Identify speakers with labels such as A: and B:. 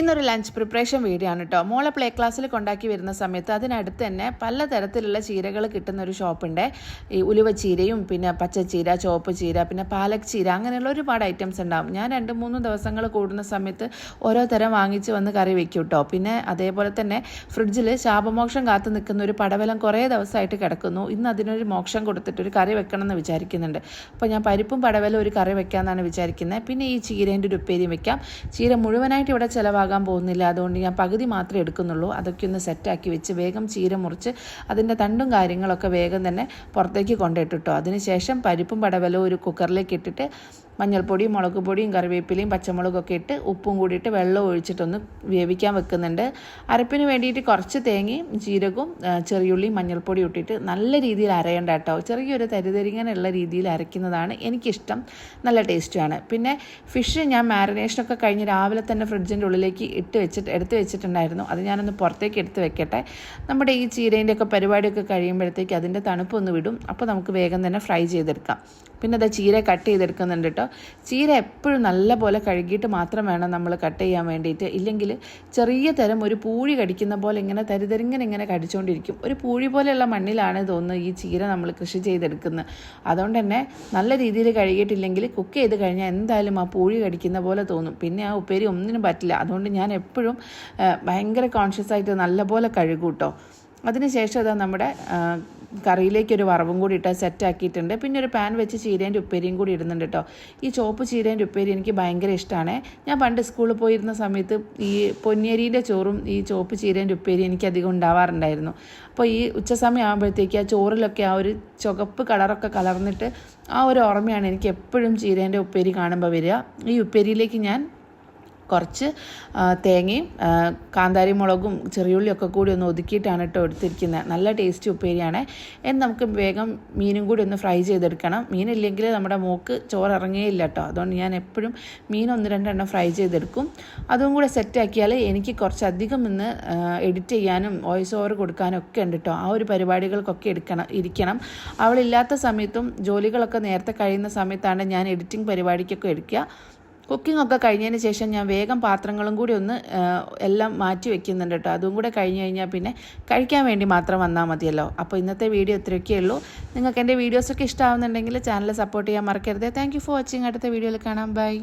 A: ഇന്നൊരു lunch preparation video ആണ് കേട്ടോ. മോളെ പ്ലേ ക്ലാസ്സിൽ കൊണ്ടാക്കി വരുന്ന സമയത്ത് അതിനടുത്ത് തന്നെ പലതരത്തിലുള്ള ചീരകൾ കിട്ടുന്ന ഒരു ഷോപ്പുണ്ട്. ഈ ഉലുവ ചീരയും പിന്നെ പച്ചച്ചീര, ചുവപ്പ് ചീര, പിന്നെ പാലക് ചീര, അങ്ങനെയുള്ള ഒരുപാട് ഐറ്റംസ് ഉണ്ടാവും. ഞാൻ 2-3 ദിവസങ്ങൾ കൂടുന്ന സമയത്ത് ഓരോ തരം വാങ്ങിച്ച് വന്ന് കറി വെക്കും കേട്ടോ. പിന്നെ അതേപോലെ തന്നെ ഫ്രിഡ്ജിൽ ശാപമോക്ഷം കാത്തു നിൽക്കുന്ന ഒരു പടവലം കുറേ ദിവസമായിട്ട് കിടക്കുന്നു. ഇന്ന് അതിനൊരു മോക്ഷം കൊടുത്തിട്ട് ഒരു കറി വെക്കണം എന്ന് വിചാരിക്കുന്നുണ്ട്. അപ്പോൾ ഞാൻ പരിപ്പും പടവലും ഒരു കറി വെക്കാമെന്നാണ് വിചാരിക്കുന്നത്. പിന്നെ ഈ ചീരേൻ്റെ ഒരു ഉപ്പേരിയും വെക്കാം. ചീര മുഴുവനായിട്ട് ഇവിടെ ചിലവാകാൻ പോകുന്നില്ല, അതുകൊണ്ട് ഞാൻ പകുതി മാത്രമേ എടുക്കുന്നുള്ളൂ. അതൊക്കെ ഒന്ന് സെറ്റാക്കി വെച്ച് വേഗം ചീര മുറിച്ച് അതിൻ്റെ തണ്ടും കാര്യങ്ങളൊക്കെ വേഗം തന്നെ പുറത്തേക്ക് കൊണ്ടിട്ടോ. അതിനുശേഷം പരിപ്പും പടവലവും ഒരു കുക്കറിലേക്ക് ഇട്ടിട്ട് മഞ്ഞൾപ്പൊടിയും മുളക് പൊടിയും കറിവേപ്പിലയും പച്ചമുളകൊക്കെ ഇട്ട് ഉപ്പും കൂടിയിട്ട് വെള്ളം ഒഴിച്ചിട്ടൊന്ന് വേവിക്കാൻ വെക്കുന്നുണ്ട്. അരപ്പിന് വേണ്ടിയിട്ട് കുറച്ച് തേങ്ങയും ജീരകവും ചെറിയുള്ളിയും മഞ്ഞൾപ്പൊടി ഇട്ടിട്ട് നല്ല രീതിയിൽ അരയണ്ട കേട്ടോ. ചെറിയൊരു തരിതരിങ്ങനെയുള്ള രീതിയിൽ അരയ്ക്കുന്നതാണ് എനിക്കിഷ്ടം. നല്ല ടേസ്റ്റുമാണ്. പിന്നെ ഫിഷ് ഞാൻ മാരിനേഷനൊക്കെ കഴിഞ്ഞ് രാവിലെ തന്നെ ഫ്രിഡ്ജിൻ്റെ ഉള്ളിലേക്ക് എടുത്ത് വെച്ചിട്ടുണ്ടായിരുന്നു. അത് ഞാനൊന്ന് പുറത്തേക്ക് എടുത്ത് വെക്കട്ടെ. നമ്മുടെ ഈ ചീരേൻ്റെയൊക്കെ പരിപാടിയൊക്കെ കഴിയുമ്പോഴത്തേക്ക് അതിൻ്റെ തണുപ്പൊന്ന് വിടും. അപ്പോൾ നമുക്ക് വേഗം തന്നെ ഫ്രൈ ചെയ്തെടുക്കാം. പിന്നെ അത് ചീര കട്ട് ചെയ്തെടുക്കുന്നുണ്ട് കേട്ടോ. ചീര എപ്പോഴും നല്ല പോലെ കഴുകിയിട്ട് മാത്രം വേണം നമ്മൾ കട്ട് ചെയ്യാൻ വേണ്ടിയിട്ട്. ഇല്ലെങ്കിൽ ചെറിയ തരം ഒരു പൂഴി കടിക്കുന്ന പോലെ ഇങ്ങനെ ഇങ്ങനെ കടിച്ചുകൊണ്ടിരിക്കും. ഒരു പൂഴി പോലെയുള്ള മണ്ണിലാണ് തോന്നുന്നു ഈ ചീര നമ്മൾ കൃഷി ചെയ്തെടുക്കുന്നത്. അതുകൊണ്ട് തന്നെ നല്ല രീതിയിൽ കഴുകിയിട്ടില്ലെങ്കിൽ കുക്ക് ചെയ്ത് കഴിഞ്ഞാൽ എന്തായാലും ആ പൂഴി കടിക്കുന്ന പോലെ തോന്നും. പിന്നെ ആ ഉപ്പേരി ഒന്നിനും പറ്റില്ല. അതുകൊണ്ട് ഞാൻ എപ്പോഴും ഭയങ്കര കോൺഷ്യസ് ആയിട്ട് നല്ലപോലെ കഴുകും കേട്ടോ. അതിനുശേഷം അതാ നമ്മുടെ കറിയിലേക്കൊരു വറവും കൂടി ഇട്ട് സെറ്റാക്കിയിട്ടുണ്ട്. പിന്നെ ഒരു പാൻ വെച്ച് ചീരേൻ്റെ ഉപ്പേരിയും കൂടി ഇടുന്നുണ്ട് കേട്ടോ. ഈ ചുവപ്പ് ചീരേൻ്റെ ഉപ്പേരി എനിക്ക് ഭയങ്കര ഇഷ്ടമാണ്. ഞാൻ പണ്ട് സ്കൂളിൽ പോയിരുന്ന സമയത്ത് ഈ പൊന്നിയരിയുടെ ചോറും ഈ ചുവപ്പ് ചീരേൻ്റെ ഉപ്പേരി എനിക്ക് അധികം ഉണ്ടാവാറുണ്ടായിരുന്നു. അപ്പോൾ ഈ ഉച്ചസമയം ആകുമ്പോഴത്തേക്ക് ആ ചോറിലൊക്കെ ആ ഒരു ചുവപ്പ് കളറൊക്കെ കലർന്നിട്ട് ആ ഒരു ഓർമ്മയാണ് എനിക്ക് എപ്പോഴും ചീരേൻ്റെ ഉപ്പേരി കാണുമ്പോൾ വരിക. ഈ ഉപ്പേരിയിലേക്ക് ഞാൻ കുറച്ച് തേങ്ങയും കാന്താരി മുളകും ചെറിയുള്ളിയൊക്കെ കൂടി ഒന്ന് ഒതുക്കിയിട്ടാണ് കേട്ടോ എടുത്തിരിക്കുന്നത്. നല്ല ടേസ്റ്റി ഉപ്പേരിയാണ്. നമുക്ക് വേഗം മീനും കൂടി ഒന്ന് ഫ്രൈ ചെയ്തെടുക്കണം. മീനില്ലെങ്കിൽ നമ്മുടെ മൂക്ക് ചോറ് ഇറങ്ങുകയില്ല കേട്ടോ. അതുകൊണ്ട് ഞാൻ എപ്പോഴും മീൻ 1-2 എണ്ണം ഫ്രൈ ചെയ്തെടുക്കും. അതും കൂടെ സെറ്റാക്കിയാൽ എനിക്ക് കുറച്ചധികം ഇന്ന് എഡിറ്റ് ചെയ്യാനും വോയിസ് ഓവർ കൊടുക്കാനും ഒക്കെ ഉണ്ട് കേട്ടോ. ആ ഒരു പരിപാടികൾക്കൊക്കെ ഇരിക്കണം. അവളില്ലാത്ത സമയത്തും ജോലികളൊക്കെ നേരത്തെ കഴിയുന്ന സമയത്താണ് ഞാൻ എഡിറ്റിംഗ് പരിപാടിക്കൊക്കെ എടുക്കുക. കുക്കിംഗ് ഒക്കെ കഴിഞ്ഞതിന് ശേഷം ഞാൻ വേഗം പാത്രങ്ങളും കൂടി ഒന്ന് എല്ലാം മാറ്റി വെക്കുന്നുണ്ട് കേട്ടോ. അതും കൂടെ കഴിഞ്ഞ് കഴിഞ്ഞാൽ പിന്നെ കഴിക്കാൻ വേണ്ടി മാത്രം വന്നാൽ മതിയല്ലോ. അപ്പോൾ ഇന്നത്തെ വീഡിയോ ഇത്രയൊക്കെ ഉള്ളൂ. നിങ്ങൾക്ക് എൻ്റെ വീഡിയോസൊക്കെ ഇഷ്ടമാവുന്നുണ്ടെങ്കിൽ ചാനൽ സപ്പോർട്ട് ചെയ്യാൻ മറക്കരുത്. Thank you for watching. അടുത്ത വീഡിയോയിൽ കാണാം. ബൈ.